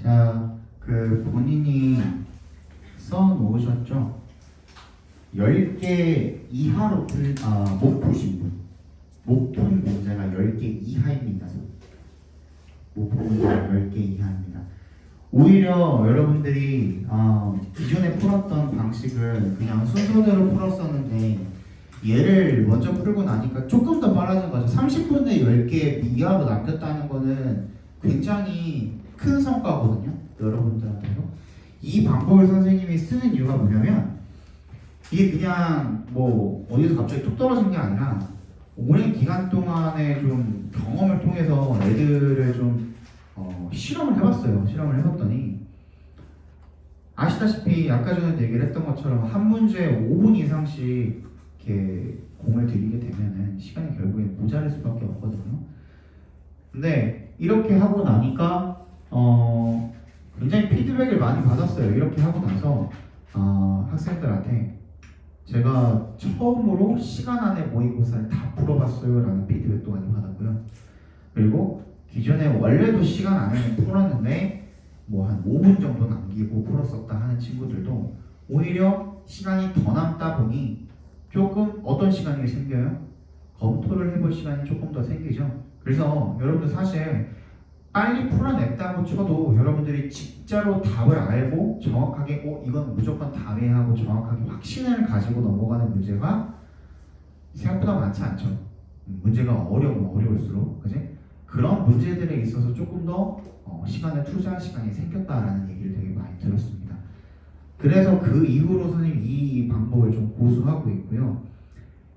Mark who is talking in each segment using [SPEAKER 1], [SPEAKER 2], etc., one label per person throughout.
[SPEAKER 1] 자, 그 본인이 써놓으셨죠? 10개 이하로 못 푸신 분. 못 푼 문제가 10개 이하입니다. 못 푼 문제가 10개 이하입니다. 오히려 여러분들이 기존에 풀었던 방식을 그냥 순서대로 풀었었는데 얘를 먼저 풀고 나니까 조금 더 빨라진 거죠. 30분에 10개 이하로 남겼다는 거는 굉장히 큰 성과거든요. 여러분들한테도. 이 방법을 선생님이 쓰는 이유가 뭐냐면 이게 그냥 뭐 어디서 갑자기 뚝 떨어진 게 아니라 오랜 기간 동안의 좀 경험을 통해서 애들을 좀 실험을 해봤어요. 실험을 해봤더니 아시다시피 아까 전에 얘기를 했던 것처럼 한 문제에 5분 이상씩 이렇게 공을 들이게 되면은 시간이 결국엔 모자랄 수밖에 없거든요. 근데 이렇게 하고 나니까 굉장히 피드백을 많이 받았어요. 이렇게 하고 나서 학생들한테 제가 처음으로 시간 안에 모의고사를 다 풀어봤어요 라는 피드백도 많이 받았고요. 그리고 기존에 원래도 시간 안에 풀었는데 뭐 한 5분 정도 남기고 풀었었다 하는 친구들도 오히려 시간이 더 남다 보니 조금 어떤 시간이 생겨요? 검토를 해볼 시간이 조금 더 생기죠. 그래서 여러분들 사실 빨리 풀어냈다고 쳐도 여러분들이 진짜로 답을 알고 정확하게 이건 무조건 답이야 하고 정확하게 확신을 가지고 넘어가는 문제가 생각보다 많지 않죠. 문제가 어려우면 어려울수록 그지? 그런 문제들에 있어서 조금 더 시간을 투자할 시간이 생겼다라는 얘기를 되게 많이 들었습니다. 그래서 그 이후로 선생님이 이 방법을 좀 고수하고 있고요.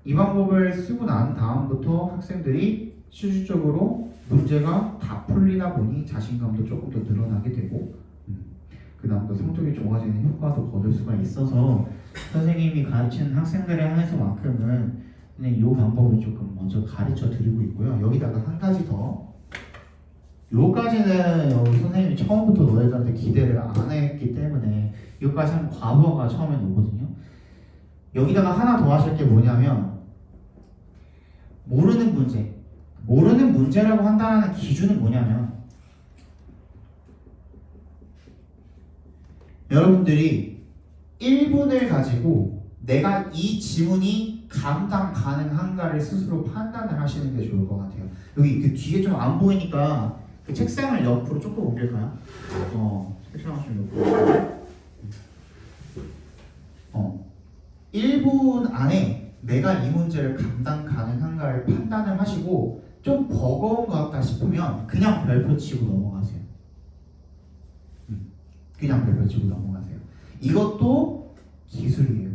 [SPEAKER 1] 이 방법을 쓰고 난 다음부터 학생들이 실질적으로 문제가 다 풀리다 보니 자신감도 조금 더 늘어나게 되고 그 다음부터 성적이 좋아지는 효과도 거둘 수가 있어서 선생님이 가르치는 학생들에 한해서만큼은 이 방법을 조금 먼저 가르쳐 드리고 있고요. 여기다가 한 가지 더 요까지는 선생님이 처음부터 너희들한테 기대를 안 했기 때문에 여기까지 하면 과부하가 처음엔 오거든요. 여기다가 하나 더 하실 게 뭐냐면 모르는 문제라고 한다는 기준은 뭐냐면 여러분들이 1분을 가지고 내가 이 지문이 감당 가능한가를 스스로 판단을 하시는 게 좋을 것 같아요. 여기 그 뒤에 좀 안 보이니까 그 책상을 옆으로 조금 옮길까요? 책상을 좀 옆으로 1분 안에 내가 이 문제를 감당 가능한가를 판단을 하시고 좀 버거운 것 같다 싶으면 그냥 별표 치고 넘어가세요. 그냥 별표 치고 넘어가세요. 이것도 기술이에요.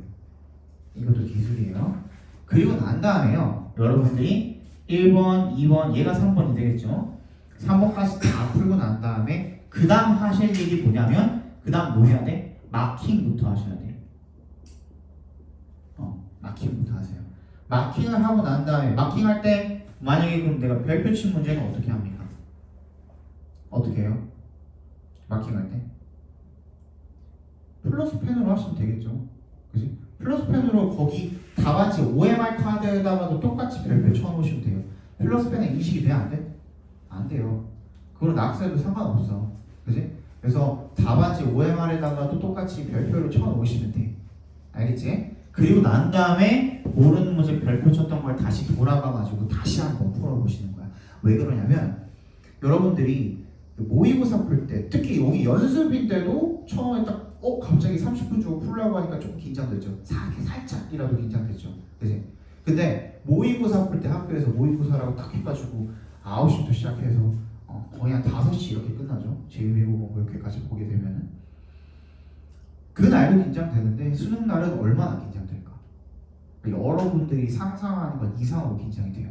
[SPEAKER 1] 그리고 난 다음에요. 여러분들이 1번, 2번, 얘가 3번이 되겠죠. 3번까지 다 풀고 난 다음에 그 다음 하실 일이 뭐냐면 그 다음 뭐 해야 돼? 마킹부터 하셔야 돼요. 마킹부터 하세요. 마킹을 하고 난 다음에 마킹할 때 만약에 그럼 내가 별표 친 문제는 어떻게 합니까? 어떻게 해요? 마킹할 때 플러스 펜으로 하시면 되겠죠. 그지? 플러스 펜으로 거기 답안지 OMR 카드에다가도 똑같이 별표 쳐놓으시면 돼요. 플러스 펜에 인식이 돼? 안 돼? 안 돼요. 그걸로 낙서해도 상관없어. 그지? 그래서 답안지 OMR에다가도 똑같이 별표를 쳐놓으시면 돼. 알겠지? 그리고 난 다음에 모르는 문제 별표 쳤던 걸 다시 돌아가가지고 다시 한번 풀어보시는 거야. 왜 그러냐면 여러분들이 모의고사 풀 때 특히 여기 연습인데도 처음에 딱 갑자기 30분 주고 풀려고 하니까 좀 긴장됐죠. 살짝이라도 긴장됐죠. 그치? 근데 모의고사 풀 때 학교에서 모의고사라고 딱 해가지고 9시부터 시작해서 거의 한 5시 이렇게 끝나죠. 제2외국어 이렇게까지 보게 되면은 그날도 긴장되는데 수능날은 얼마나 긴장될까? 여러분들이 상상하는 것 이상으로 긴장이 돼요.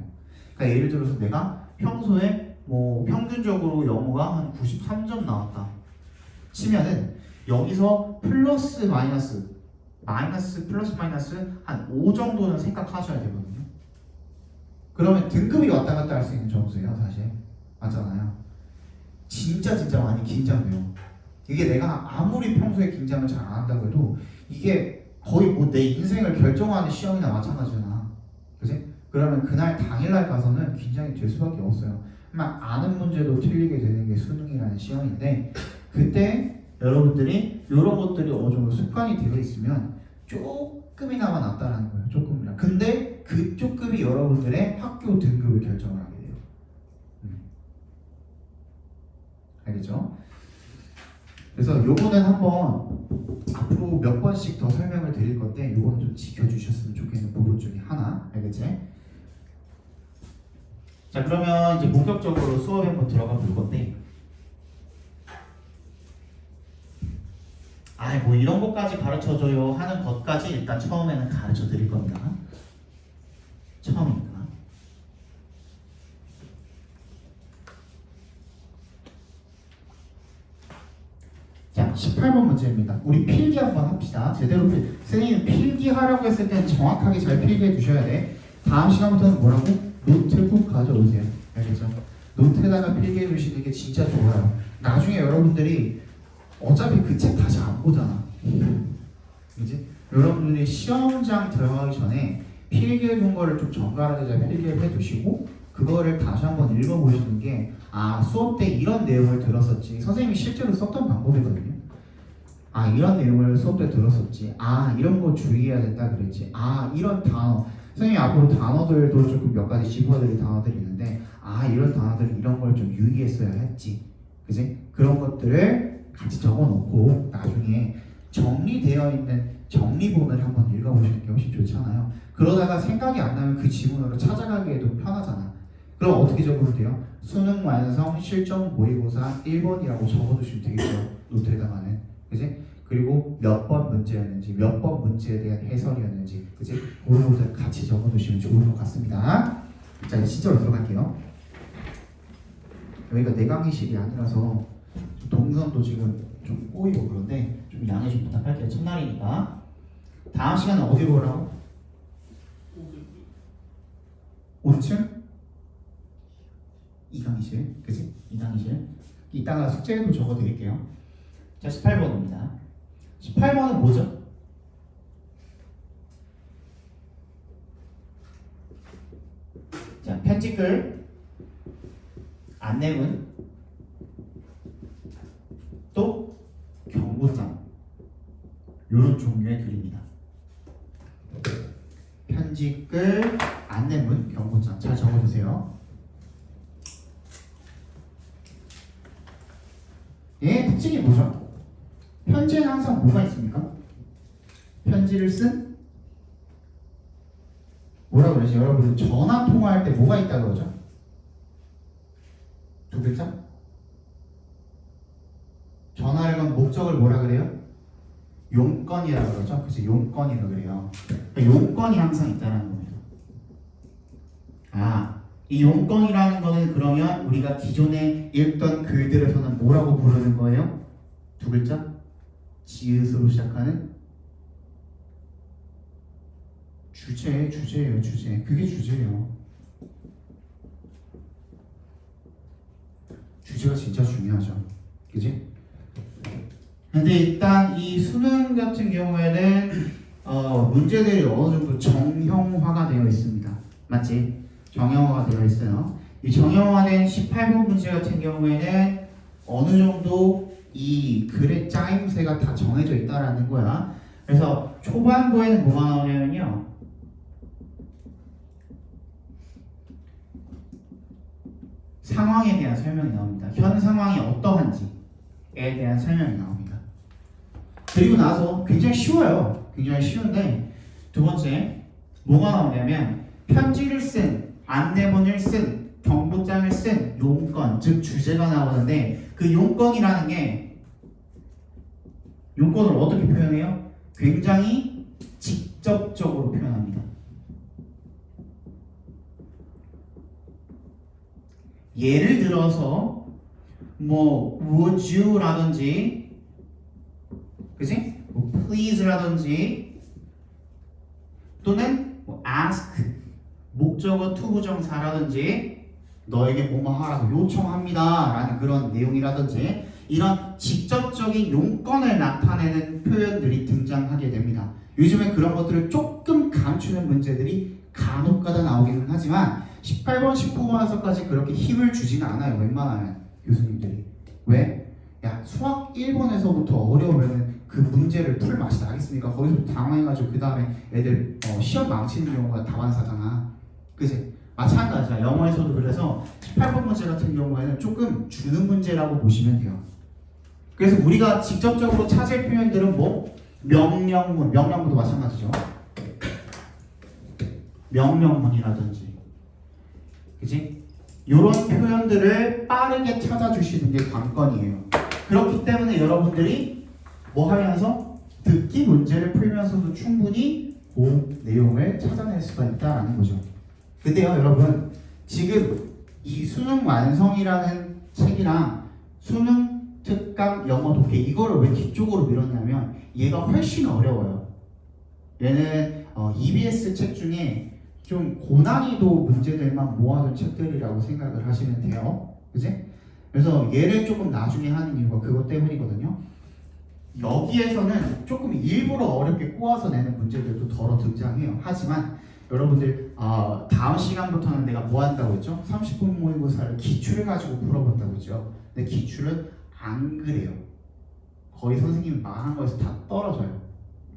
[SPEAKER 1] 그러니까 예를 들어서 내가 평소에 뭐 평균적으로 영어가 한 93점 나왔다 치면은 여기서 플러스 마이너스 플러스 마이너스 한 5 정도는 생각하셔야 되거든요. 그러면 등급이 왔다 갔다 할 수 있는 점수예요. 사실 맞잖아요. 진짜 많이 긴장돼요. 이게 내가 아무리 평소에 긴장을 잘 안 한다고 해도 이게 거의 뭐 내 인생을 결정하는 시험이나 마찬가지잖아. 그지? 그러면 그날 당일날 가서는 긴장이 될 수밖에 없어요. 막 아는 문제도 틀리게 되는 게 수능이라는 시험인데 그때 여러분들이 이런 것들이 어느 정도 습관이 되어 있으면 조금이나마 낫다라는 거예요. 조금이나. 근데 그 조금이 여러분들의 학교 등급을 결정을 하게 돼요. 알겠죠? 그래서 요거는 한번 앞으로 몇 번씩 더 설명을 드릴 건데 요거는 좀 지켜주셨으면 좋겠는 부분 중에 하나. 알겠지? 자, 그러면 이제 본격적으로 수업에 한번 들어가 볼 건데, 뭐 이런 것까지 가르쳐줘요 하는 것까지 일단 처음에는 가르쳐 드릴 겁니다. 처음이니까. 자, 18번 문제입니다. 우리 필기 한번 합시다. 제대로 선생님 필기하라고 했을 땐 정확하게 잘 필기해 두셔야 돼. 다음 시간부터는 뭐라고? 노트북 가져오세요. 알겠죠? 노트에다가 필기해 주시는 게 진짜 좋아요. 나중에 여러분들이 어차피 그 책 다시 안 보잖아. 그지? 여러분들이 시험장 들어가기 전에 필기해 둔 거를 좀 정갈하게 잘 필기를 해 두시고 그거를 다시 한번 읽어보시는 게 수업 때 이런 내용을 들었었지. 선생님이 실제로 썼던 방법이거든요. 이런 내용을 수업 때 들었었지. 이런 거 주의해야 된다 그랬지. 이런 단어. 선생님이 앞으로 단어들도 조금 몇 가지 짚어드릴 단어들이 있는데 이런 단어들 이런 걸 좀 유의했어야 했지. 그지? 그런 것들을 같이 적어놓고 나중에 정리되어 있는 정리본을 한번 읽어보시는 게 훨씬 좋잖아요. 그러다가 생각이 안 나면 그 지문으로 찾아가기에도 편하잖아. 그럼 어떻게 적으면 돼요? 수능 완성 실전 모의고사 1번이라고 적어두시면 되겠죠. 노트에다가는. 그지? 그리고 몇 번 문제였는지, 몇 번 문제에 대한 해설이었는지, 그지? 그런 것들 같이 적어두시면 좋을 것 같습니다. 자, 이제 진짜로 들어갈게요. 여기가 내 강의실이 아니라서 동선도 지금 좀 꼬이고 그런데 좀 양해 좀 부탁할게요. 첫날이니까. 다음 시간은 어디로 오라고? 5층? 이 강의실, 그치? 이 강의실. 이따가 숙제도 적어드릴게요. 자, 18번입니다. 18번은 뭐죠? 자, 편집글, 안내문, 또 경고장, 이런 종류의 글입니다. 편집글, 안내문, 경고장 잘 적어주세요. 얘의 특징이 뭐죠? 편지에는 항상 뭐가 있습니까? 편지를 쓴 뭐라 그러지? 여러분 전화 통화할 때 뭐가 있다고 그러죠? 두 글자? 전화를 건 목적을 뭐라 그래요? 용건이라고 그러죠? 그치? 용건이라고 그래요. 그러니까 용건이 항상 있다는 겁니다. 이 용건이라는 거는 그러면 우리가 기존에 읽던 글들에서는 뭐라고 부르는 거예요? 두 글자? 지읒으로 시작하는 주제예요. 주제. 그게 주제예요. 주제가 진짜 중요하죠. 그지? 근데 일단 이 수능 같은 경우에는 문제들이 어느 정도 정형화가 되어 있습니다. 맞지? 정형화가 되어 있어요. 이 정형화된 18번 문제 같은 경우에는 어느 정도 이 글의 짜임새가 다 정해져 있다라는 거야. 그래서 초반부에는 뭐가 나오냐면요. 상황에 대한 설명이 나옵니다. 현 상황이 어떠한지에 대한 설명이 나옵니다. 그리고 나서 굉장히 쉬워요. 굉장히 쉬운데 두 번째 뭐가 나오냐면 편지를 쓴, 안내문을 쓴, 경고장을 쓴 용건, 즉 주제가 나오는데 그 용건이라는 게 용건을 어떻게 표현해요? 굉장히 직접적으로 표현합니다. 예를 들어서 뭐 would you라든지 그치? 뭐 please라든지 또는 뭐 ask 목적어 투부정사라든지 너에게 뭐뭐 하라고 요청합니다 라는 그런 내용이라든지 이런 직접적인 용건을 나타내는 표현들이 등장하게 됩니다. 요즘에 그런 것들을 조금 감추는 문제들이 간혹가다 나오기는 하지만 18번, 19번에서까지 그렇게 힘을 주지는 않아요. 웬만하면 교수님들이. 왜? 야 수학 1번에서부터 어려우면 그 문제를 풀 맛이 나겠습니까? 거기서 당황해가지고 그 다음에 애들 시험 망치는 경우가 다반사잖아. 그지? 마찬가지야. 영어에서도 그래서 18번 문제 같은 경우에는 조금 주는 문제라고 보시면 돼요. 그래서 우리가 직접적으로 찾을 표현들은 뭐? 명령문도 마찬가지죠. 명령문이라든지, 그지? 이런 표현들을 빠르게 찾아주시는 게 관건이에요. 그렇기 때문에 여러분들이 뭐 하면서 듣기 문제를 풀면서도 충분히 그 내용을 찾아낼 수가 있다라는 거죠. 근데요, 여러분, 지금 이 수능 완성이라는 책이랑 수능 특강 영어 독해 이거를 왜 뒤쪽으로 밀었냐면 얘가 훨씬 어려워요. 얘는 EBS 책 중에 좀 고난이도 문제들만 모아둔 책들이라고 생각을 하시면 돼요. 그지? 그래서 얘를 조금 나중에 하는 이유가 그것 때문이거든요. 여기에서는 조금 일부러 어렵게 꼬아서 내는 문제들도 덜어 등장해요. 하지만 여러분들 다음 시간부터는 내가 뭐 한다고 했죠? 30분 모의고사를 기출을 가지고 풀어본다고 했죠. 근데 기출은 안 그래요. 거의 선생님이 말한 거에서 다 떨어져요.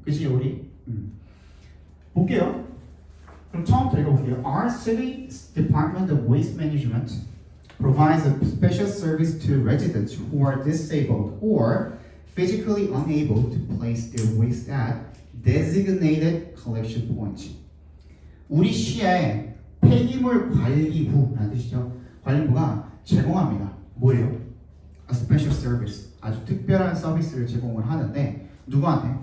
[SPEAKER 1] 그치 우리? 볼게요. 그럼 처음부터 읽어볼게요. Our city Department of Waste Management provides a special service to residents who are disabled or physically unable to place their waste at designated collection points. 우리 시의 폐기물 관리부라는 뜻이죠. 관리부가 제공합니다. 뭐예요? A special service. 아주 특별한 서비스를 제공을 하는데 누구한테?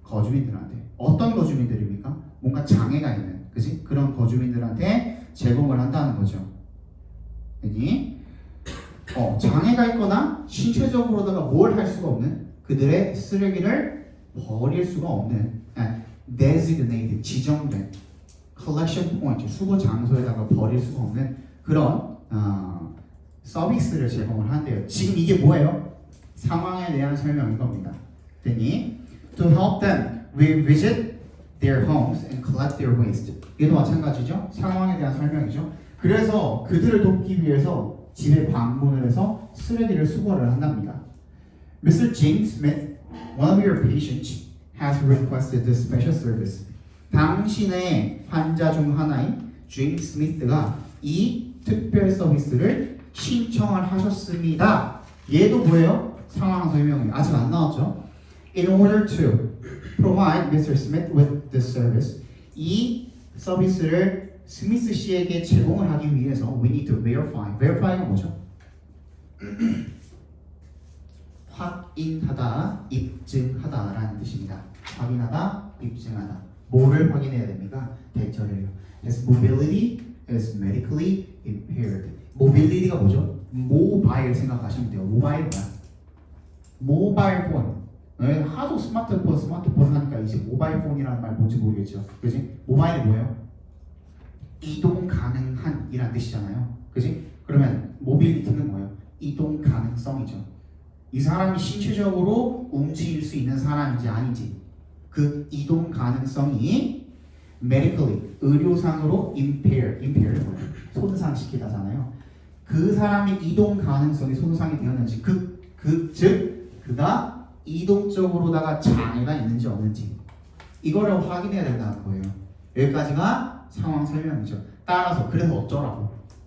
[SPEAKER 1] 거주민들한테. 어떤 거주민들입니까? 뭔가 장애가 있는, 그지? 그런 거주민들한테 제공을 한다는 거죠. 아니, 장애가 있거나 신체적으로다가 뭘 할 수가 없는 그들의 쓰레기를 버릴 수가 없는 designated, 지정된 collection point, 수거 장소에다가 버릴 수가 없는 그런 서비스를 제공을 한대요. 지금 이게 뭐예요? 상황에 대한 설명인 겁니다. 됐니? To help them revisit their homes and collect their waste. 이것도 마찬가지죠. 상황에 대한 설명이죠. 그래서 그들을 돕기 위해서 집에 방문을 해서 쓰레기를 수거를 한답니다. Mr. James Smith, one of your patients, has requested this special service. 당신의 환자 중 하나인 제임스 스미스가 이 특별 서비스를 신청을 하셨습니다. 얘도 뭐예요? 상황 설명이 아직 안 나왔죠? In order to provide Mr. Smith with this service, 이 서비스를 스미스 씨에게 제공을 하기 위해서 we need to verify. verify가 뭐죠? 확인하다, 입증하다라는 뜻입니다. 확인하다, 입증하다. 뭐를 확인해야 됩니까? 대처를요. His mobility is medically impaired. mobility가 뭐죠? 모바일 생각하시면 돼요. 모바일 뭐야? 모바일 폰. 네, 하도 스마트폰 하니까 이제 모바일 폰이라는 말 뭔지 모르겠죠. 그지? 모바일이 뭐예요? 이동 가능한 이란 뜻이잖아요. 그지? 그러면 모빌리티는 뭐예요? 이동 가능성이죠. 이 사람이 신체적으로 움직일 수 있는 사람인지 아닌지 그 이동 가능성이 medically 의료상으로 impaired 뭐예요? 손상시키다잖아요. 그 사람의 이동 가능성이 손상이 되었는지 즉 그가 이동적으로다가 장애가 있는지 없는지 이거를 확인해야 된다는 거예요. 여기까지가 상황 설명이죠. 따라서 그래서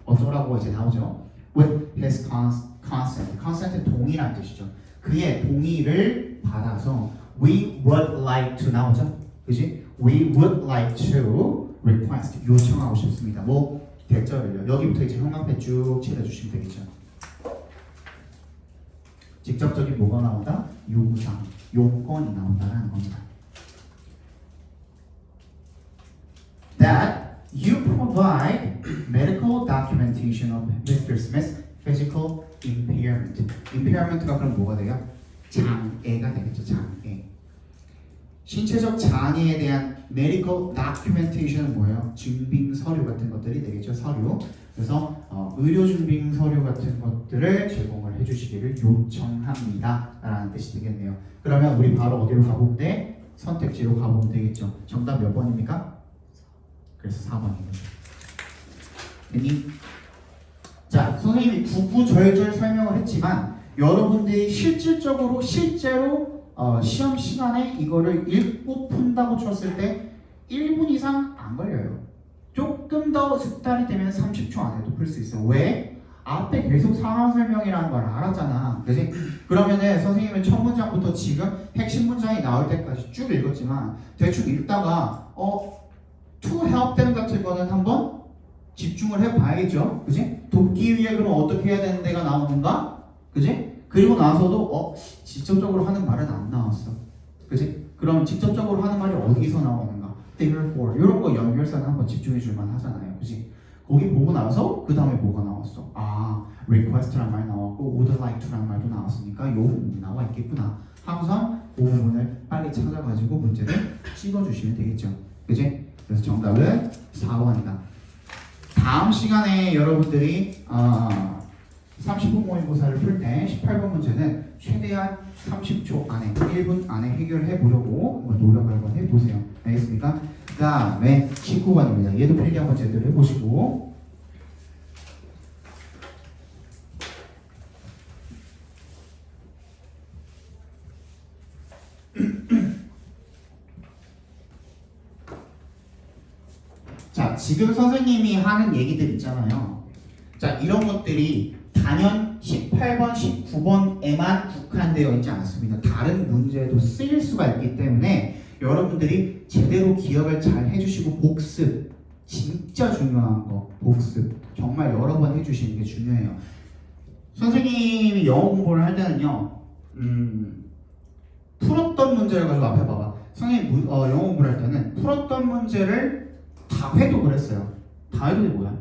[SPEAKER 1] 어쩌라고 이제 나오죠. With his consent 동의라는 뜻이죠. 그의 동의를 받아서 we would like to 나오죠. 그지? We would like to request 요청하고 싶습니다. 뭐 대절을요. 여기부터 이제 형광펜 쭉 칠해주시면 되겠죠. 직접적인 뭐가 나온다? 요구사항, 요건이 나온다라는 겁니다. That you provide medical documentation of Mr. Smith's physical impairment. impairment가 그럼 뭐가 돼요? 장애가 되겠죠. 장애. 신체적 장애에 대한 medical documentation은 뭐예요? 증빙 서류 같은 것들이 되겠죠. 서류. 그래서 의료 증빙 서류 같은 것들을 제공을 해주시기를 요청합니다 라는 뜻이 되겠네요. 그러면 우리 바로 어디로 가보면 돼? 선택지로 가보면 되겠죠. 정답 몇 번입니까? 그래서 4번입니다. 됐니? 자, 선생님이 구구절절 설명을 했지만 여러분들이 실질적으로 실제로 시험 시간에 이거를 읽고 푼다고 쳤을 때 1분 이상 안 걸려요. 조금 더 숙달이 되면 30초 안에도 풀 수 있어요. 왜? 앞에 계속 상황 설명이라는 걸 알았잖아. 그지? 그러면은 선생님은 첫 문장부터 지금 핵심 문장이 나올 때까지 쭉 읽었지만 대충 읽다가 to help them 같은 거는 한번 집중을 해봐야겠죠. 그지? 돕기 위해 그럼 어떻게 해야 되는 데가 나오는가? 그지? 그리고 나서도 직접적으로 하는 말은 안 나왔어. 그지? 그럼 직접적으로 하는 말이 어디서 나오는가? therefore 이런 거 연결사는 한번 집중해 줄만 하잖아요. 그지? 거기 보고 나서 그 다음에 뭐가 나왔어? request란 말 나왔고 would like to란 말도 나왔으니까 요 부분이 나와 있겠구나. 항상 그 부분을 빨리 찾아가지고 문제를 찍어주시면 되겠죠. 그지? 그래서 정답은 4번이다. 다음 시간에 여러분들이 30분 모의고사를 풀 때 18번 문제는 최대한 30초 안에 1분 안에 해결해 보려고 한번 노력을 한번 해보세요. 알겠습니까? 그 다음에 19번입니다. 얘도 필기한 번 제대로 해보시고 자, 지금 선생님이 하는 얘기들 있잖아요. 자, 이런 것들이 단연 18번, 19번에만 국한되어 있지 않습니다. 다른 문제에도 쓰일 수가 있기 때문에 여러분들이 제대로 기억을 잘 해주시고 복습, 진짜 중요한 거 복습 정말 여러 번 해주시는 게 중요해요. 선생님이 영어 공부를 할 때는요 풀었던 문제를 가지고 앞에 봐봐. 선생님 영어 공부를 할 때는 풀었던 문제를 다 회독을 했어요. 다 회독이 뭐야?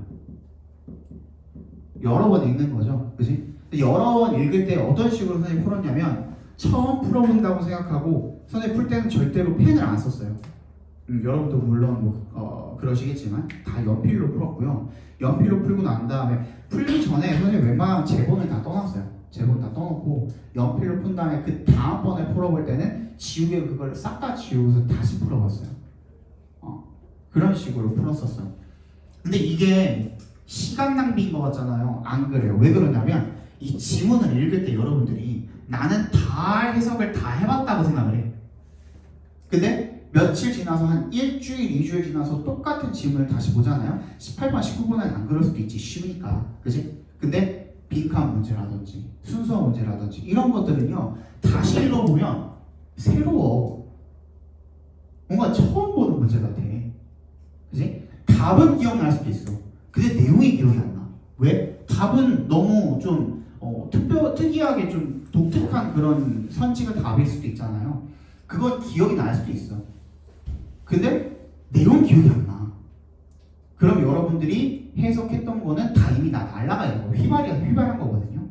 [SPEAKER 1] 여러 번 읽는 거죠. 그지? 여러 번 읽을 때 어떤 식으로 선생님이 풀었냐면 처음 풀어본다고 생각하고 선생님 풀 때는 절대로 펜을 안 썼어요. 여러분도 물론 그러시겠지만 다 연필로 풀었고요. 연필로 풀고 난 다음에 풀기 전에 선생님 웬만하면 제본을 다 떠났어요. 제본 다 떠놓고 연필로 푼 다음에 그 다음번에 풀어볼 때는 지우개 그걸 싹 다 지우고서 다시 풀어봤어요. 그런 식으로 풀었었어요. 근데 이게 시간 낭비인 것 같잖아요. 안 그래요. 왜 그러냐면 이 지문을 읽을 때 여러분들이 나는 다 해석을 다 해봤다고 생각을 해. 근데 며칠 지나서 한 일주일, 2주일 지나서 똑같은 지문을 다시 보잖아요. 18번, 19번은 안 그럴 수도 있지. 쉬우니까. 그치? 근데 빈칸 문제라든지 순서 문제라든지 이런 것들은요. 다시 읽어보면 새로워. 뭔가 처음 보는 문제 같아. 그치? 답은 기억날 수도 있어. 근데 내용이 기억이 안 나. 왜? 답은 너무 좀 특이하게 좀 독특한 그런 선지가 답일 수도 있잖아요. 그건 기억이 날 수도 있어. 근데 내용 기억이 안 나. 그럼 여러분들이 해석했던 거는 다 이미 날아가요. 휘발한 거거든요.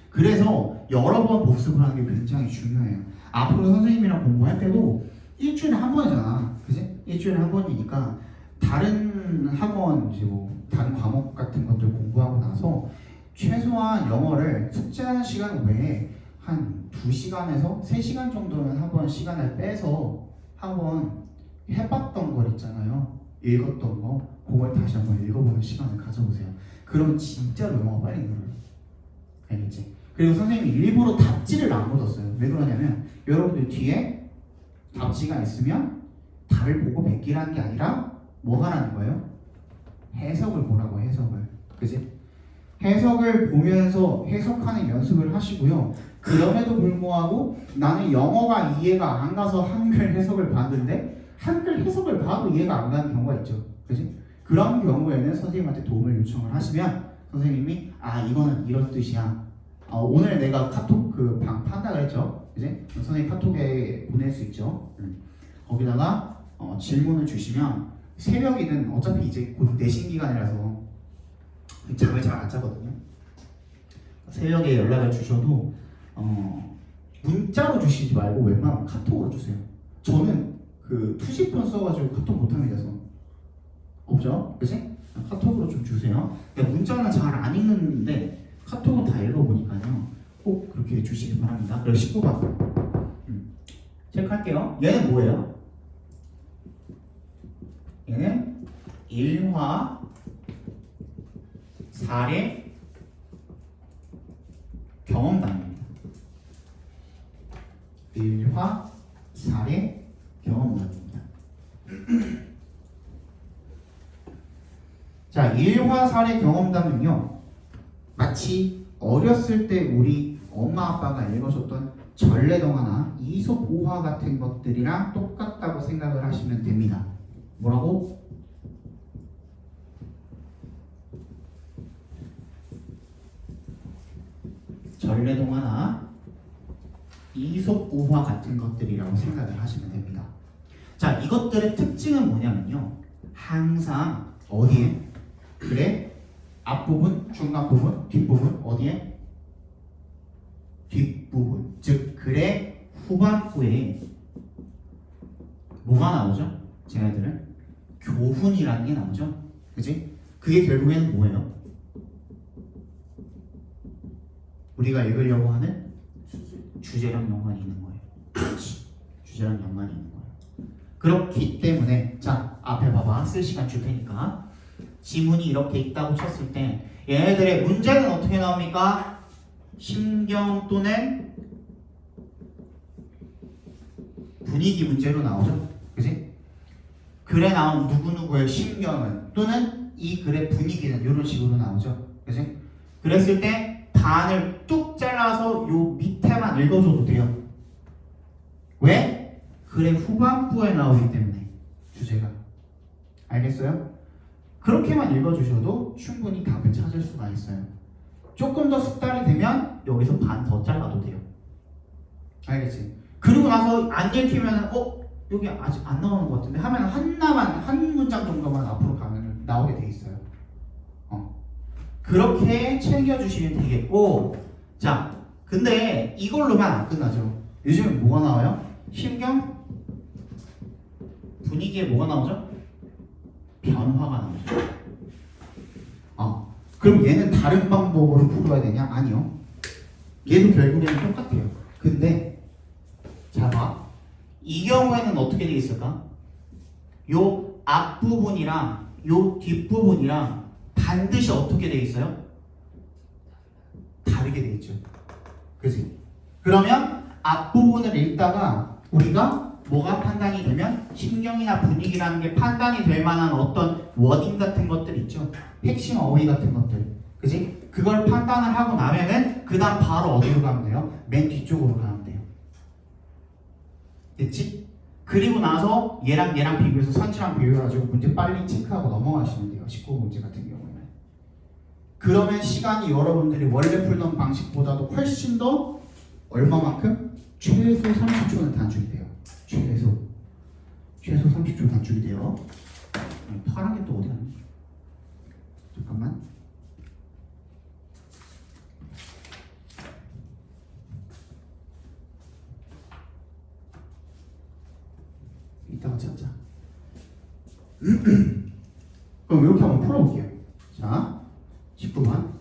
[SPEAKER 1] 그래서 여러 번 복습을 하는 게 굉장히 중요해요. 앞으로 선생님이랑 공부할 때도 일주일에 한 번이잖아. 그지? 일주일에 한 번이니까 다른 학원 이제 다른 과목 같은 것들 공부하고 나서 최소한 영어를 숙제하는 시간 외에 한 2시간에서 3시간 정도는 한번 시간을 빼서 한번 해봤던 걸 있잖아요. 읽었던 거 그걸 다시 한번 읽어보는 시간을 가져보세요. 그러면 진짜로 영어가 빨리 늘어요. 알겠지? 그리고 선생님이 일부러 답지를 안 묻었어요. 왜 그러냐면 여러분들 뒤에 답지가 있으면 답을 보고 베끼라는 게 아니라 뭐 하라는 거예요? 해석을 보라고. 해석을. 그지? 해석을 보면서 해석하는 연습을 하시고요. 그럼에도 불구하고 나는 영어가 이해가 안 가서 한글 해석을 봤는데 한글 해석을 봐도 이해가 안 가는 경우가 있죠. 그지? 그런 경우에는 선생님한테 도움을 요청을 하시면 선생님이 이거는 이런 뜻이야. 오늘 내가 카톡 그 방 판다 그랬죠. 그지? 선생님 카톡에 보낼 수 있죠. 거기다가 질문을 주시면 새벽이든 어차피 이제 곧 내신 기간이라서 잠을 잘 안 자거든요. 새벽에 연락을 주셔도 문자로 주시지 말고 웬만하면 카톡으로 주세요. 저는 그 투시폰 써가지고 카톡 못하는 데서 없죠? 그치? 카톡으로 좀 주세요. 문자는 잘 안 읽는데 카톡은 다 읽어보니까요. 꼭 그렇게 주시기 바랍니다. 그리고 19번 체크할게요. 얘는 뭐예요? 얘는 일화 사례 경험담입니다. 일화 사례 경험담입니다. 자, 일화 사례 경험담은요, 마치 어렸을 때 우리 엄마 아빠가 읽어줬던 전래동화나 이솝 오화 같은 것들이랑 똑같다고 생각을 하시면 됩니다. 뭐라고? 전래동화나 이솝 오화 같은 것들이라고 생각을 하시면 됩니다. 자, 이것들의 특징은 뭐냐면요, 항상 어디에? 그래 앞부분, 중간부분, 뒷부분, 어디에? 뒷부분, 즉 글의 후반부에 뭐가 나오죠? 쟤네들은 교훈이라는 게 나오죠. 그지? 그게 결국에는 뭐예요? 우리가 읽으려고 하는 주제랑 연관이 있는 거예요. 주제랑 연관이 있는 거예요. 그렇기 때문에, 자, 앞에 봐봐. 쓸 시간 줄 테니까. 지문이 이렇게 있다고 쳤을 때 얘네들의 문제는 어떻게 나옵니까? 심경 또는 분위기 문제로 나오죠. 그지? 글에 나온 누구누구의 심경은 또는 이 글의 분위기는 이런 식으로 나오죠. 그지? 그랬을 때 반을 뚝 잘라서 요 밑에만 읽어줘도 돼요. 왜? 글의 후반부에 나오기 때문에, 주제가. 알겠어요? 그렇게만 읽어주셔도 충분히 답을 찾을 수가 있어요. 조금 더 숙달이 되면 여기서 반 더 잘라도 돼요. 알겠지? 그리고 나서 안 읽히면 여기 아직 안 나오는 것 같은데 하면 한 문장 정도만 앞으로 가면 나오게 돼 있어요. 그렇게 챙겨주시면 되겠고, 자, 근데 이걸로만 안 끝나죠. 요즘은 뭐가 나와요? 심경? 분위기에 뭐가 나오죠? 변화가 나오죠. 그럼 얘는 다른 방법으로 풀어야 되냐? 아니요. 얘도 결국에는 똑같아요. 근데 자 봐. 이 경우에는 어떻게 되어 있을까? 요 앞부분이랑 요 뒷부분이랑 반드시 어떻게 되어 있어요? 다르게 되어 있죠. 그지? 그러면 앞부분을 읽다가 우리가 뭐가 판단이 되면 심경이나 분위기라는 게 판단이 될 만한 어떤 워딩 같은 것들 있죠. 핵심 어휘 같은 것들. 그지? 그걸 판단을 하고 나면은 그 다음 바로 어디로 가면 돼요? 맨 뒤쪽으로 가면 돼요. 됐지? 그리고 나서 얘랑 비교해서 선지랑 비교해가지고 문제 빨리 체크하고 넘어가시면 돼요. 19문제 같은 경우에는. 그러면 시간이 여러분들이 원래 풀던 방식보다도 훨씬 더 얼마만큼? 최소 30초는 단축이 돼요. 최소 30초 단축이 돼요. 파란 게 또 어디 갔니? 잠깐만. 이따가 찾자. 그럼 이렇게 한번 풀어볼게요. 자, 19번.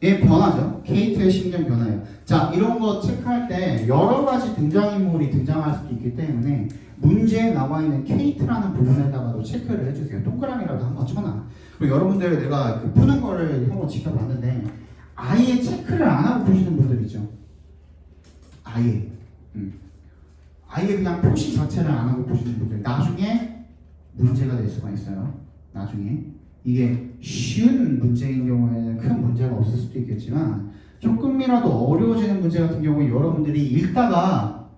[SPEAKER 1] 얘 변화죠. 케이트의 심경 변화예요. 자, 이런 거 체크할 때 여러 가지 등장인물이 등장할 수도 있기 때문에 문제에 나와 있는 케이트라는 부분에다가도 체크를 해주세요. 동그라미라도 한번 쳐놔. 그리고 여러분들 내가 그 푸는 거를 한번 지켜봤는데 아예 체크를 안 하고 푸시는 분들 있죠. 아예 그냥 표시 자체를 안 하고 푸시는 분들, 나중에 문제가 될 수가 있어요. 나중에 이게 쉬운 문제인 경우에는 큰 문제가 없을 수도 있겠지만 조금이라도 어려워지는 문제 같은 경우에 여러분들이 읽다가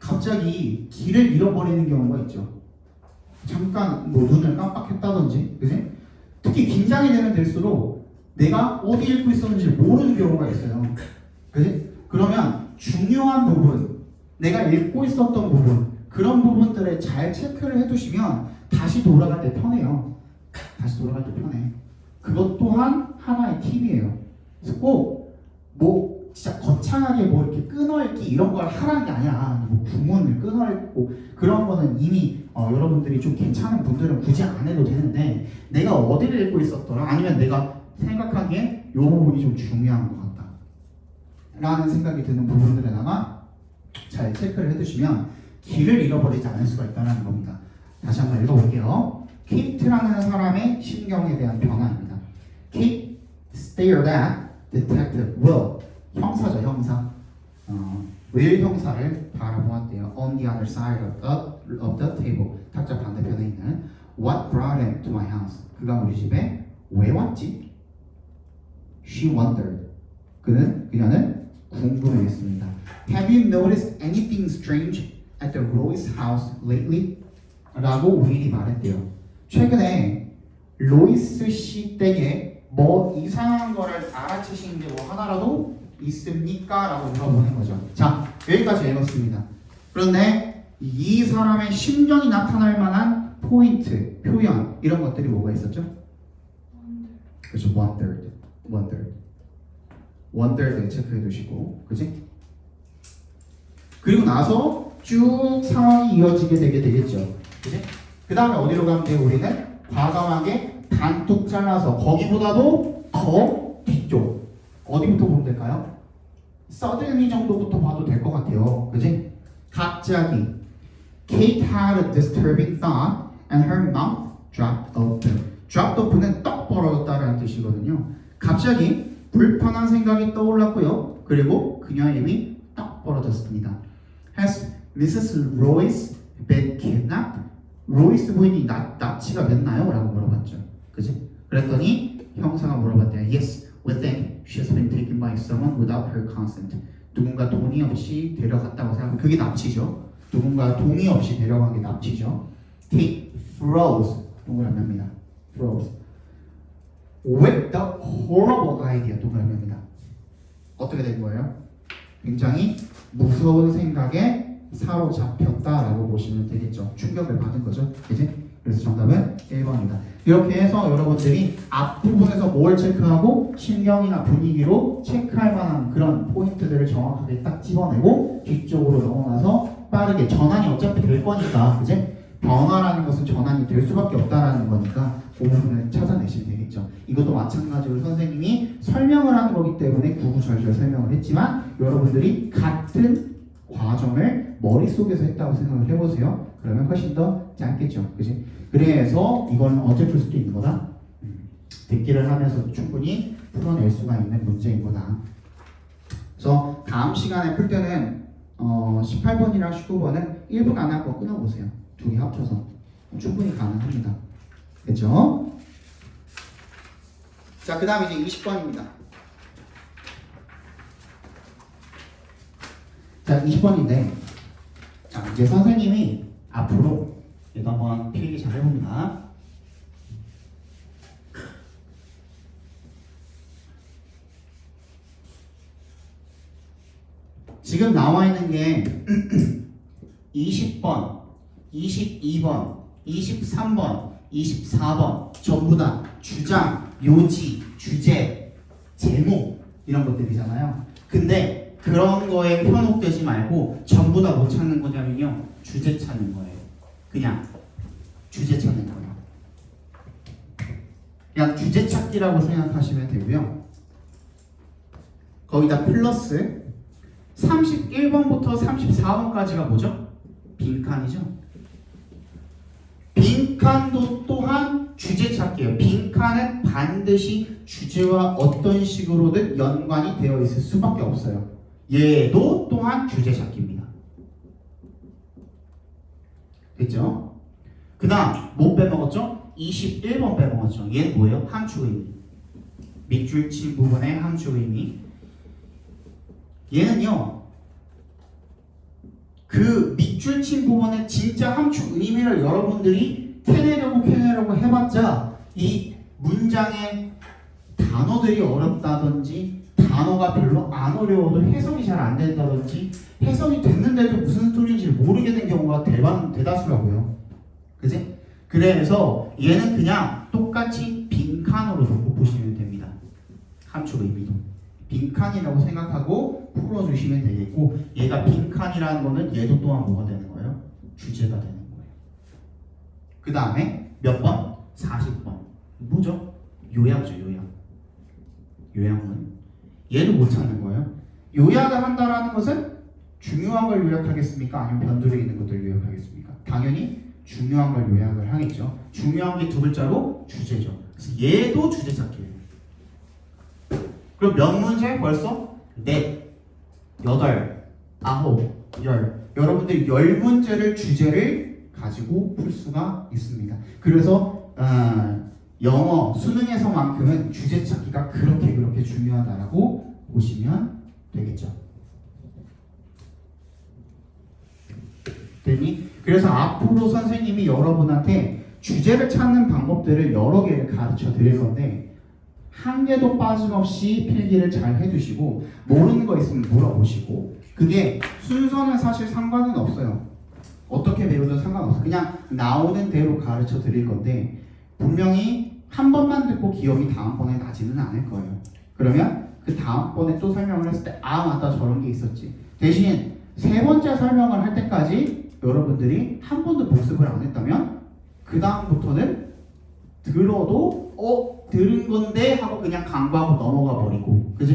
[SPEAKER 1] 갑자기 길을 잃어버리는 경우가 있죠. 잠깐 뭐 눈을 깜빡했다든지, 그지? 특히 긴장이 되면 될수록 내가 어디 읽고 있었는지 모르는 경우가 있어요. 그지? 그러면 중요한 부분, 내가 읽고 있었던 부분, 그런 부분들을 잘 체크를 해두시면 다시 돌아갈 때 편해요. 다시 돌아갈 때 편해. 그것 또한 하나의 팁이에요. 그래서 꼭 뭐 진짜 거창하게 뭐 이렇게 끊어읽기 이런 걸 하라는 게 아니야. 뭐 구문을 끊어읽고 그런 거는 이미 여러분들이 좀 괜찮은 분들은 굳이 안 해도 되는데, 내가 어디를 읽고 있었더라, 아니면 내가 생각하기에 이 부분이 좀 중요한 것 같다 라는 생각이 드는 부분들에다가 잘 체크를 해두시면 길을 잃어버리지 않을 수가 있다는 겁니다. 다시 한번 읽어볼게요. 케이트라는 사람의 심경에 대한 변화입니다. Kate stared at detective Will. 형사죠, 형사. 윌 형사를 바라보았대요. On the other side of the table. 탁자 반대편에 있는 What brought him to my house? 그가 우리 집에 왜 왔지? She wondered. 그녀는 궁금해했습니다. Have you noticed anything strange at the Royce house lately? 라고 윌이 말했대요. 최근에 로이스 씨 댁에 뭐 이상한 거를 알아채신 게 뭐 하나라도 있습니까? 라고 물어보는 거죠. 자, 여기까지 읽었습니다. 그런데 이 사람의 심정이 나타날 만한 포인트, 표현 이런 것들이 뭐가 있었죠? 그렇죠. one-third 체크해 두시고, 그치? 그리고 나서 쭉 상황이 이어지게 되겠죠. 그치? 그 다음에 어디로 가면 돼요? 우리는 과감하게 단뚝 잘라서 거기보다도 더 뒤쪽 어디부터 보면 될까요? suddenly 정도부터 봐도 될 것 같아요. 그치? 갑자기 Kate had a disturbing thought and her mouth dropped open. dropped open은 떡 벌어졌다라는 뜻이거든요. 갑자기 불편한 생각이 떠올랐고요. 그리고 그녀의 입이 떡 벌어졌습니다. Has Mrs. Royce been kidnapped? 로이스 부인이 납치가 됐나요? 라고 물어봤죠. 그치? 그랬더니 형사가 물어봤대요. Yes, we think she's been taken by someone without her consent. 누군가 동의 없이 데려갔다고 생각하면 그게 납치죠. 누군가 동의 없이 데려간 게 납치죠. Kate froze. 동그라미입니다. froze. With the horrible idea. 동그라미입니다. 어떻게 된 거예요? 굉장히 무서운 생각에 사로잡혔다라고 보시면 되겠죠. 충격을 받은 거죠. 그치? 그래서 정답은 1번입니다. 이렇게 해서 여러분들이 앞부분에서 뭘 체크하고 심경이나 분위기로 체크할 만한 그런 포인트들을 정확하게 딱 집어내고 뒤쪽으로 넘어가서 빠르게 전환이 어차피 될 거니까, 그치? 변화라는 것은 전환이 될 수밖에 없다라는 거니까 그 부분을 찾아내시면 되겠죠. 이것도 마찬가지로 선생님이 설명을 하는 거기 때문에 구구절절 설명을 했지만 여러분들이 같은 과정을 머릿속에서 했다고 생각을 해보세요. 그러면 훨씬 더 짧겠죠. 그치? 그래서 이건 언제 풀 수도 있는 거다? 듣기를 하면서 충분히 풀어낼 수가 있는 문제인 거다. 그래서 다음 시간에 풀 때는 18번이랑 19번은 1분 안에 한번 끊어보세요. 두 개 합쳐서 충분히 가능합니다. 됐죠? 자, 그 다음 이제 20번입니다. 자, 20번인데, 자, 이제 선생님이 앞으로 이거 한번 필기 잘 해봅니다. 지금 나와 있는 게 20번, 22번, 23번, 24번 전부 다 주장, 요지, 주제, 제목 이런 것들이잖아요. 근데 그런 거에 현혹되지 말고 전부 다 뭐 찾는 거냐면요, 주제 찾는 거예요. 그냥 주제 찾는 거예요. 그냥 주제 찾기라고 생각하시면 되고요. 거기다 플러스 31번부터 34번까지가 뭐죠? 빈칸이죠. 빈칸도 또한 주제 찾기예요. 빈칸은 반드시 주제와 어떤 식으로든 연관이 되어 있을 수밖에 없어요. 얘도 또한 주제 찾기입니다. 됐죠? 그 다음 뭐 빼먹었죠? 21번 빼먹었죠. 얘는 뭐예요? 함축 의미. 밑줄 친 부분의 함축 의미. 얘는요, 그 밑줄 친 부분의 진짜 함축 의미를 여러분들이 캐내려고 해봤자 이 문장의 단어들이 어렵다든지 단어가 별로 안 어려워도 해석이 잘 안 된다든지 해석이 됐는데도 무슨 소리인지 모르게 된 경우가 대다수라고요. 그지? 그래서 얘는 그냥 똑같이 빈칸으로 놓고 보시면 됩니다. 함축 의미도 빈칸이라고 생각하고 풀어주시면 되겠고, 얘가 빈칸이라는 거는 얘도 또한 뭐가 되는 거예요? 주제가 되는 거예요. 그 다음에 몇 번? 40번. 뭐죠? 요약이죠. 요약문. 얘도 못 찾는 거예요. 요약을 한다라는 것은 중요한 걸 요약하겠습니까? 아니면 변두리에 있는 것들을 요약하겠습니까? 당연히 중요한 걸 요약을 하겠죠. 중요한 게 두 글자로 주제죠. 그래서 얘도 주제 찾기예요. 그럼 몇 문제 벌써? 넷, 여덟, 아홉, 열. 여러분들이 10문제를 주제를 가지고 풀 수가 있습니다. 그래서 영어 수능에서만큼은 주제 찾기가 그렇게 중요하다라고 보시면 되겠죠. 됐니? 그래서 앞으로 선생님이 여러분한테 주제를 찾는 방법들을 여러 개를 가르쳐 드릴 건데 한 개도 빠짐없이 필기를 잘 해두시고 모르는 거 있으면 물어보시고 그게 순서는 사실 상관은 없어요. 어떻게 배우든 상관없어요. 그냥 나오는 대로 가르쳐 드릴 건데 분명히 한 번만 듣고 기억이 다음번에 나지는 않을 거예요. 그러면 그 다음번에 또 설명을 했을 때 아 맞다 저런 게 있었지. 대신 세 번째 설명을 할 때까지 여러분들이 한 번도 복습을 안 했다면 그 다음부터는 들어도 들은 건데 하고 그냥 강구하고 넘어가 버리고 그죠?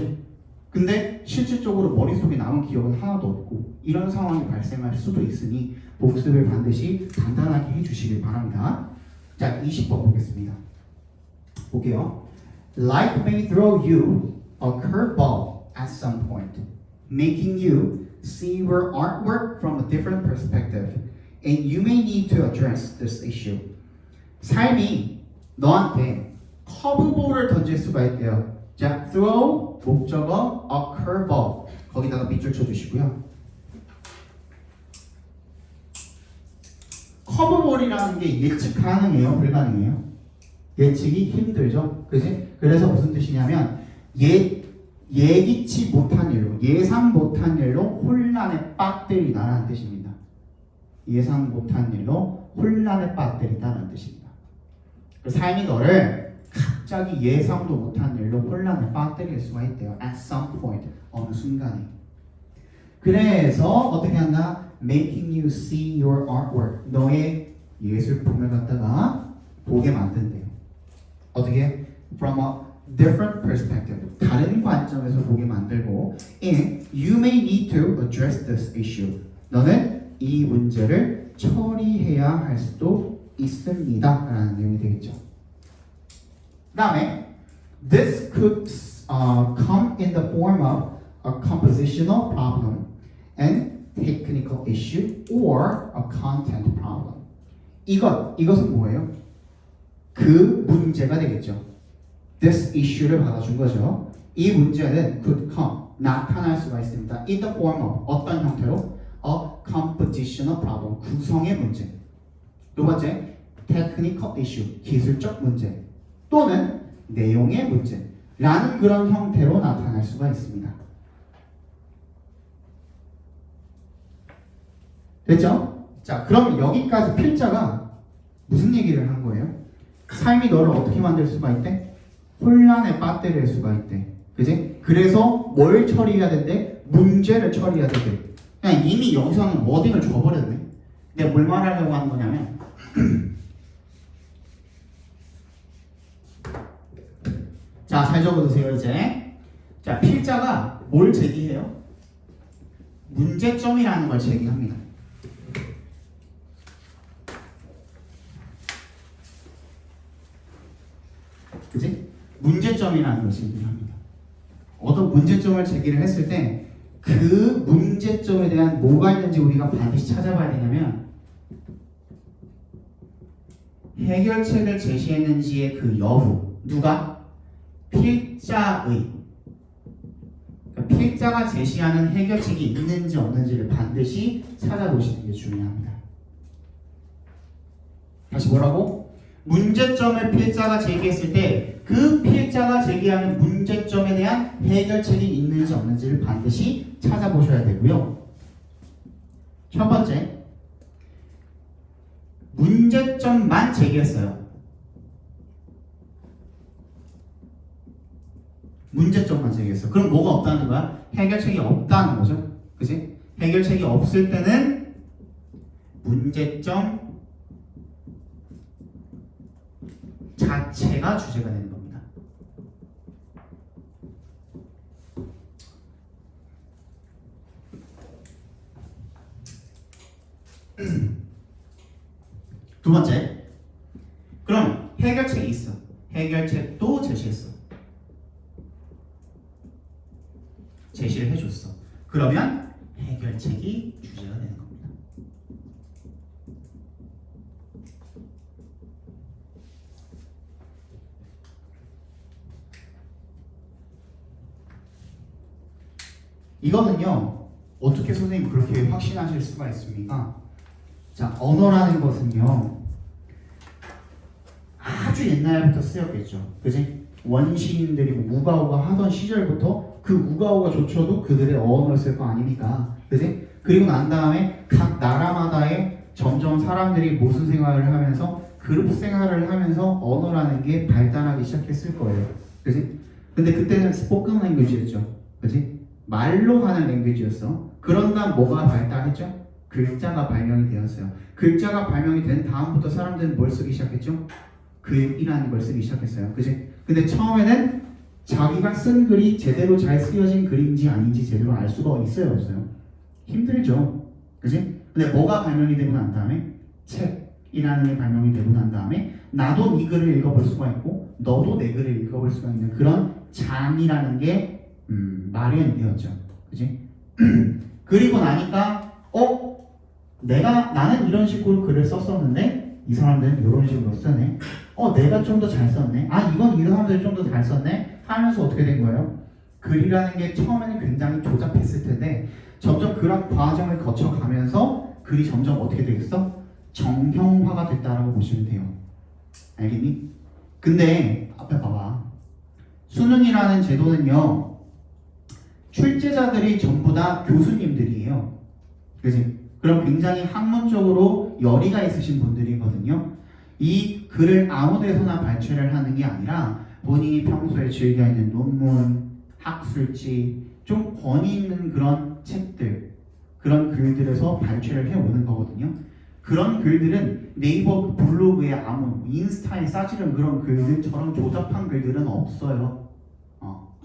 [SPEAKER 1] 근데 실질적으로 머릿속에 남은 기억은 하나도 없고 이런 상황이 발생할 수도 있으니 복습을 반드시 단단하게 해주시길 바랍니다. 자, 20번 보겠습니다. 볼게요. Life may throw you a curveball at some point, making you see your artwork from a different perspective, and you may need to address this issue. 삶이 너한테 커브볼을 던질 수가 있대요. 자, throw 목적어 a curveball 거기다가 밑줄 쳐주시고요. 커브볼이라는 게 예측 가능해요? 불가능해요? 예측이 힘들죠? 그지? 그래서 무슨 뜻이냐면 예기치 못한 일로 예상 못한 일로 혼란에 빠뜨리다라는 뜻입니다. 예상 못한 일로 혼란에 빠뜨리다라는 뜻입니다. 삶이 너를 갑자기 예상도 못한 일로 혼란에 빠뜨릴 수가 있대요. At some point, 어느 순간에. 그래서 어떻게 한다? Making you see your artwork. 너의 예술품을 갖다가 보게 만든대요. 어떻게? From a different perspective. 다른 관점에서 보게 만들고 And you may need to address this issue. 너는 이 문제를 처리해야 할 수도 있습니다. 라는 내용이 되겠죠. 그 다음에 This could come in the form of a compositional problem, an technical issue, or a content problem. 이것은 뭐예요? 그 문제가 되겠죠. This issue를 받아준 거죠. 이 문제는 could come, 나타날 수가 있습니다. In the form of, 어떤 형태로? A compositional problem, 구성의 문제. 두 번째, technical issue, 기술적 문제. 또는 내용의 문제라는 그런 형태로 나타날 수가 있습니다. 됐죠? 자, 그럼 여기까지 필자가 무슨 얘기를 한 거예요? 삶이 너를 어떻게 만들 수가 있대? 혼란에 빠뜨릴 수가 있대. 그지? 그래서 뭘 처리해야 된대? 문제를 처리해야 된대. 그냥 이미 여기서는 워딩을 줘버렸네. 근데 뭘 말하려고 하는 거냐면 자, 잘 적어두세요, 이제. 자, 필자가 뭘 제기해요? 문제점이라는 걸 제기합니다. 그치? 문제점이라는 걸 제기합니다. 어떤 문제점을 제기를 했을 때 그 문제점에 대한 뭐가 있는지 우리가 반드시 찾아봐야 되냐면 해결책을 제시했는지의 그 여부. 누가? 필자의. 그러니까 필자가 제시하는 해결책이 있는지 없는지를 반드시 찾아보시는 게 중요합니다. 다시 뭐라고? 문제점을 필자가 제기했을 때 그 필자가 제기하는 문제점에 대한 해결책이 있는지 없는지를 반드시 찾아보셔야 되고요. 첫 번째, 문제점만 제기했어요. 문제점만 제기했어. 그럼 뭐가 없다는 거야? 해결책이 없다는 거죠. 그치? 해결책이 없을 때는 문제점 자체가 주제가 되는 겁니다. 두 번째, 그럼 해결책이 있어. 해결책도 제시했어. 제시를 해줬어. 그러면 해결책이 주제가 되는 겁니다. 이거는요, 어떻게 선생님 그렇게 확신하실 수가 있습니까? 자, 언어라는 것은요, 아주 옛날부터 쓰였겠죠. 그지? 원시인들이 우가우가 하던 시절부터 그 우가우가조차도 그들의 언어를 쓸 거 아닙니까? 그지? 그리고 난 다음에 각 나라마다의 점점 사람들이 무슨 생활을 하면서 그룹 생활을 하면서 언어라는 게 발달하기 시작했을 거예요. 그지? 근데 그때는 스포큰 랭귀지였죠. 그지? 말로 하는 랭귀지였어. 그런다 뭐가 발달했죠? 글자가 발명이 되었어요. 글자가 발명이 된 다음부터 사람들은 뭘 쓰기 시작했죠? 글이라는 걸 쓰기 시작했어요. 그지? 근데 처음에는 자기가 쓴 글이 제대로 잘 쓰여진 글인지 아닌지 제대로 알 수가 있어요, 없어요? 힘들죠. 그지? 근데 뭐가 발명이 되고 난 다음에 책이라는 게 발명이 되고 난 다음에 나도 네 글을 읽어볼 수가 있고 너도 내 글을 읽어볼 수가 있는 그런 장이라는 게 마련이 되었죠. 그지? 그리고 나니까 나는 이런 식으로 글을 썼었는데 이 사람들은 이런 식으로 쓰네. 내가 좀 더 잘 썼네. 이건 이 사람들이 좀 더 잘 썼네. 하면서 어떻게 된 거예요? 글이라는 게 처음에는 굉장히 조잡했을 텐데 점점 그런 과정을 거쳐가면서 글이 점점 어떻게 되겠어? 정형화가 됐다라고 보시면 돼요. 알겠니? 근데 앞에 봐봐. 수능이라는 제도는요, 출제자들이 전부 다 교수님들이에요. 그지? 그럼 굉장히 학문적으로 열의가 있으신 분들이거든요. 이 글을 아무 데서나 발췌를 하는 게 아니라 본인이 평소에 즐겨 있는 논문, 학술지, 좀 권위 있는 그런 책들, 그런 글들에서 발췌를 해오는 거거든요. 그런 글들은 네이버 블로그에 인스타에 싸지는 그런 글들처럼 조잡한 글들은 없어요.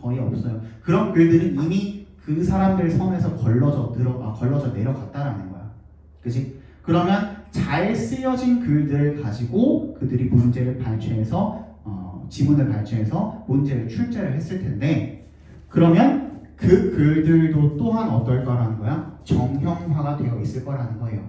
[SPEAKER 1] 거의 없어요. 그런 글들은 이미 그 사람들 선에서 걸러져 내려갔다라는 거야. 그치? 그러면 잘 쓰여진 글들을 가지고 그들이 문제를 발췌해서 지문을 발췌해서 문제를 출제를 했을 텐데, 그러면 그 글들도 또한 어떨 거라는 거야? 정형화가 되어 있을 거라는 거예요.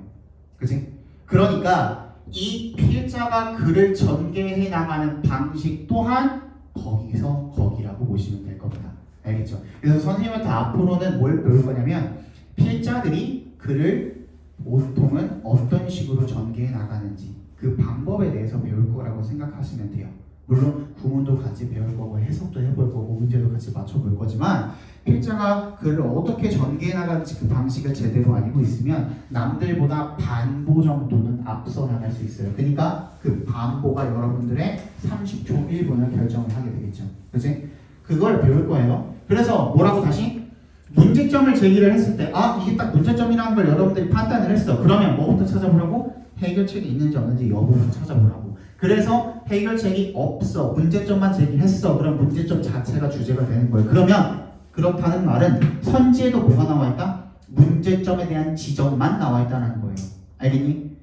[SPEAKER 1] 그치? 그러니까 이 필자가 글을 전개해 나가는 방식 또한 거기서 거기라고 보시면 될 겁니다. 알겠죠? 그래서 선생님한테 앞으로는 뭘 배울 거냐면 필자들이 글을 보통은 어떤 식으로 전개해 나가는지 그 방법에 대해서 배울 거라고 생각하시면 돼요. 물론 구문도 같이 배울 거고 해석도 해볼 거고 문제도 같이 맞춰볼 거지만 필자가 글을 어떻게 전개해 나가는지 그 방식을 제대로 알고 있으면 남들보다 반보 정도는 앞서 나갈 수 있어요. 그러니까 그 반보가 여러분들의 30초 1분을 결정을 하게 되겠죠. 그치? 그걸 배울 거예요. 그래서 뭐라고 다시? 문제점을 제기를 했을 때 이게 딱 문제점이라는 걸 여러분들이 판단을 했어. 그러면 뭐부터 찾아보라고? 해결책이 있는지 없는지 여부부터 찾아보라고. 그래서 해결책이 없어. 문제점만 제기했어. 그럼 문제점 자체가 주제가 되는 거예요. 그러면 그렇다는 말은 선지에도 뭐가 나와 있다? 문제점에 대한 지적만 나와 있다는 거예요. 알겠니?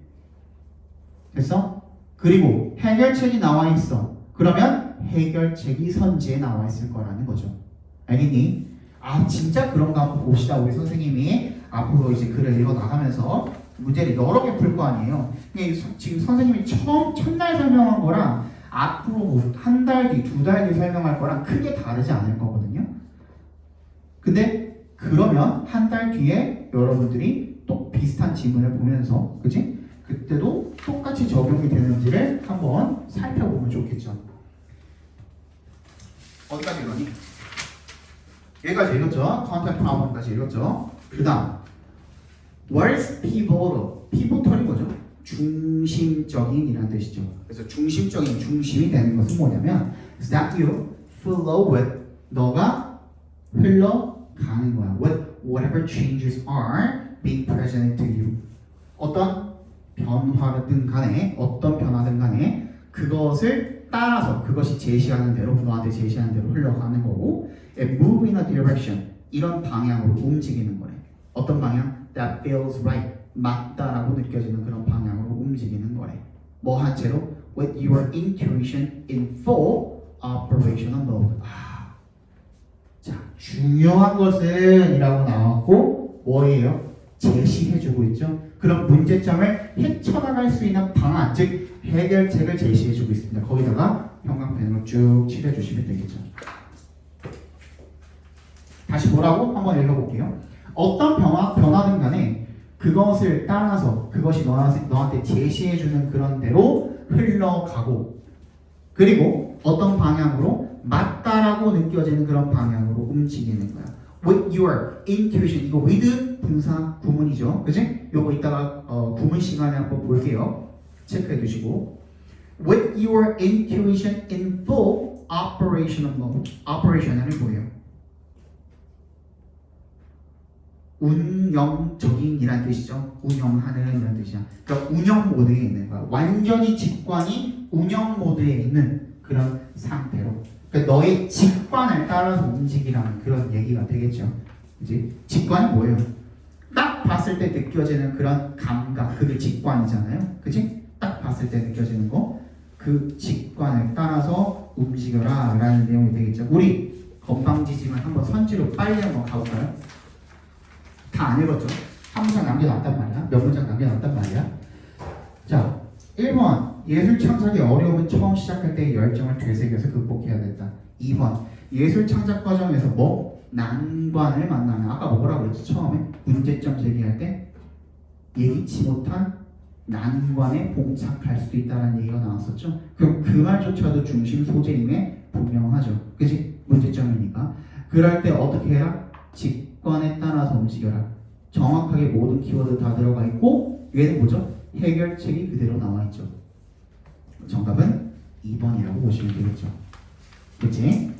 [SPEAKER 1] 됐어? 그리고 해결책이 나와 있어. 그러면 해결책이 선지에 나와 있을 거라는 거죠. 알겠니? 진짜 그런가 한번 봅시다. 우리 선생님이 앞으로 이제 글을 읽어 나가면서 문제를 여러 개 풀 거 아니에요. 지금 선생님이 첫날 설명한 거랑 앞으로 한 달 뒤, 두 달 뒤 설명할 거랑 크게 다르지 않을 거거든요. 근데 그러면 한 달 뒤에 여러분들이 또 비슷한 지문을 보면서, 그치? 그때도 똑같이 적용이 되는지를 한번 살펴보면 좋겠죠. 어디까지 읽었니? 여기까지 읽었죠? content problem까지 읽었죠? 그 다음 what is pivotal? pivotal이 뭐죠? 중심적인 이라는 뜻이죠. 그래서 중심적인, 중심이 되는 것은 뭐냐면 is that you flow with, 너가 흘러가는 거야. whatever changes are being presented to you. 어떤 변화든 간에, 어떤 변화든 간에 그것을 따라서, 그것이 제시하는 대로, 너한테 제시하는 대로 흘러가는 거고, and move in a direction, 이런 방향으로 움직이는 거래. 어떤 방향? That feels right, 맞다라고 느껴지는 그런 방향으로 움직이는 거래.
[SPEAKER 2] 뭐 한 채로 with your intuition in full operational mode. 자, 중요한 것은 이라고 나왔고 뭐예요? 제시해주고 있죠. 그럼 문제점을 헤쳐나갈 수 있는 방안, 즉 해결책을 제시해주고 있습니다. 거기다가 형광펜으로 쭉 칠해주시면 되겠죠. 다시 뭐라고? 한번 읽어볼게요. 어떤 변화든 간에 그것을 따라서 그것이 너한테 제시해주는 그런 대로 흘러가고 그리고 어떤 방향으로 맞다라고 느껴지는 그런 방향으로 움직이는 거야. With your intuition. 이거 with 분사 구문이죠. 그치? 요거 이따가 구문 시간에 한번 볼게요. 체크해 두시고 With your intuition in full operational mode. operation이 뭐예요? 운영적인이란 뜻이죠. 운영하는 이런 뜻이야. 그러니까 운영 모드에 있는 거야. 완전히 직관이 운영 모드에 있는 그런 상태로. 그러니까 너의 직관을 따라서 움직이라는 그런 얘기가 되겠죠. 그지? 직관이 뭐예요? 딱 봤을 때 느껴지는 그런 감각, 그게 직관이잖아요. 그지? 딱 봤을 때 느껴지는 거, 그 직관을 따라서 움직여라 라는 내용이 되겠죠. 우리 건방지지만 한번 선지로 빨리 한번 가볼까요? 다 안 읽었죠? 한 문장 남겨놨단 말이야. 몇 문장 남겨놨단 말이야. 자, 1번 예술 창작의 어려움은 처음 시작할 때의 열정을 되새겨서 극복해야 된다. 2번 예술 창작 과정에서 뭐? 난관을 만나면 아까 뭐라고 그랬지? 처음에 문제점 제기할 때 예기치 못한 난관에 봉착할 수도 있다는 얘기가 나왔었죠. 그럼 그 말조차도 중심 소재임에 분명하죠. 그치? 문제점이니까. 그럴 때 어떻게 해라? 직관에 따라서 움직여라. 정확하게 모든 키워드 다 들어가 있고 얘는 뭐죠? 해결책이 그대로 나와 있죠. 정답은 2번이라고 보시면 되겠죠. 그치?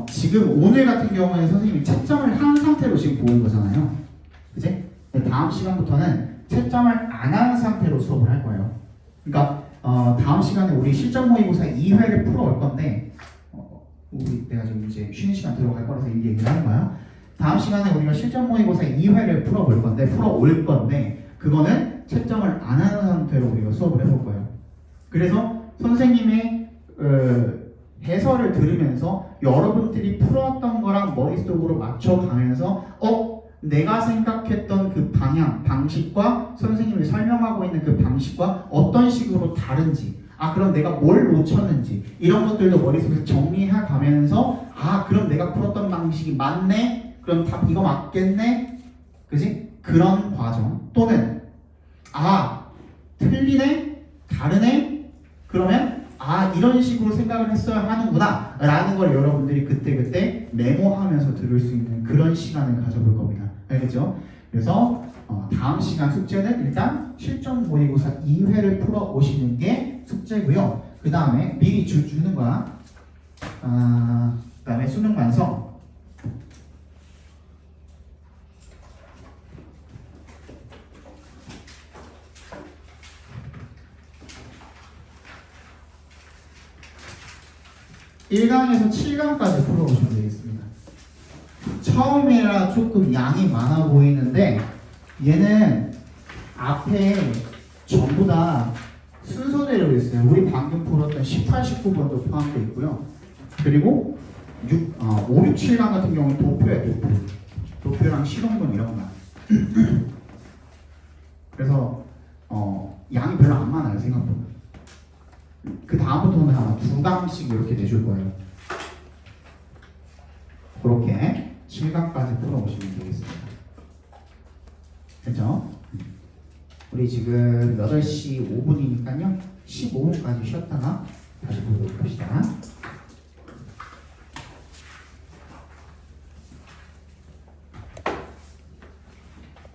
[SPEAKER 2] 지금 오늘 같은 경우에 선생님이 채점을 한 상태로 지금 보는 거잖아요. 그치? 다음 시간부터는 채점을 안 하는 상태로 수업을 할 거예요. 그러니까 다음 시간에 우리 실전 모의고사 2회를 풀어올 건데 내가 지금 이제 쉬는 시간 들어갈 거라서 이 얘기를 하는 거야. 다음 시간에 우리가 실전 모의고사 2회를 풀어올 건데 그거는 채점을 안 하는 상태로 우리가 수업을 해볼 거예요. 그래서 선생님의 해설을 들으면서 여러분들이 풀었던 거랑 머릿속으로 맞춰가면서 내가 생각했던 그 방향, 방식과 선생님이 설명하고 있는 그 방식과 어떤 식으로 다른지 그럼 내가 뭘 놓쳤는지 이런 것들도 머릿속에서 정리해 가면서 그럼 내가 풀었던 방식이 맞네? 그럼 답 이거 맞겠네? 그지? 그런 과정 또는 틀리네? 다르네? 그러면 이런 식으로 생각을 했어야 하는구나 라는 걸 여러분들이 그때그때 메모하면서 들을 수 있는 그런 시간을 가져볼 겁니다. 알겠죠? 그래서 다음 시간 숙제는 일단 실전 모의고사 2회를 풀어 오시는 게 숙제고요. 그 다음에 미리 주는 거야. 그 다음에 수능 완성. (1강에서) (7강까지) 풀어보시면 되겠습니다. 처음이라 조금 양이 많아 보이는데 얘는 앞에 전부 다 순서대로 있어요. 우리 방금 풀었던 18, 19번도 포함되어 있고요. 그리고 5, 6, 7강 같은 경우는 도표예요. 도표랑 실험문 이런 거. 그래서 양이 별로 안 많아요. 생각보다. 그 다음부터는 아마 2강씩 이렇게 내줄 거예요. 그렇게 7강까지 풀어보시면 되겠습니다. 됐죠? 우리 지금 8시 5분이니까요. 15분까지 쉬었다가 다시 보도록 합시다.